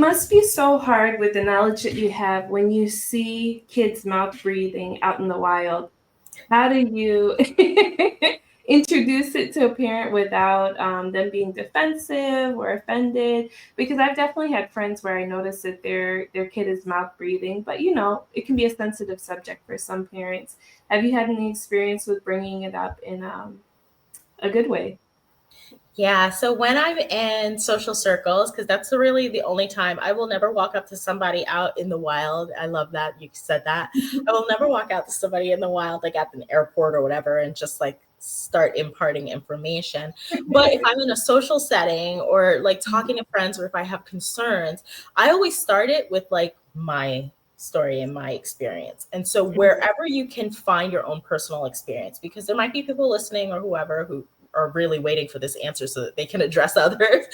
must be so hard with the knowledge that you have when you see kids mouth breathing out in the wild. How do you introduce it to a parent without them being defensive or offended? Because I've definitely had friends where I notice that their kid is mouth breathing, but it can be a sensitive subject for some parents. Have you had any experience with bringing it up in a good way? Yeah, so when I'm in social circles, because that's really the only time I will never walk up to somebody out in the wild. I love that you said that. I will never walk out to somebody in the wild, like at an airport or whatever, and just like start imparting information. But if I'm in a social setting or like talking to friends, or if I have concerns, I always start it with like my story and my experience. And so wherever you can find your own personal experience, because there might be people listening or whoever who are really waiting for this answer so that they can address others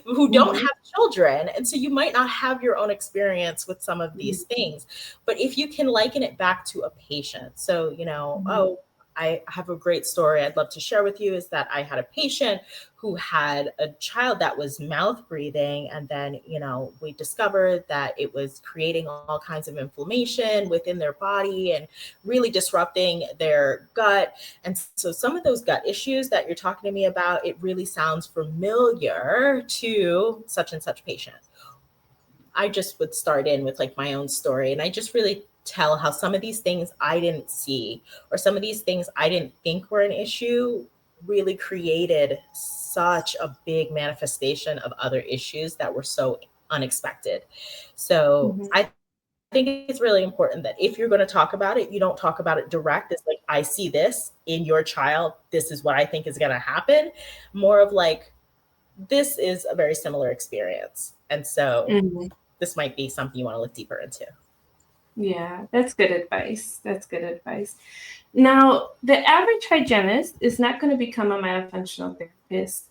who don't Mhm. have children. And so you might not have your own experience with some of these things, but if you can liken it back to a patient. So, Mhm. oh, I have a great story I'd love to share with you is that I had a patient who had a child that was mouth breathing. And then, we discovered that it was creating all kinds of inflammation within their body and really disrupting their gut. And so some of those gut issues that you're talking to me about, it really sounds familiar to such and such patient. I just would start in with like my own story. And I just really tell how some of these things I didn't see, or some of these things I didn't think were an issue, really created such a big manifestation of other issues that were so unexpected. So Mhm. I think it's really important that if you're going to talk about it, you don't talk about it direct. It's like, I see this in your child. This is what I think is going to happen. More of like, this is a very similar experience. And so Mhm. this might be something you want to look deeper into. Yeah, that's good advice. That's good advice. Now, the average hygienist is not going to become a myofunctional therapist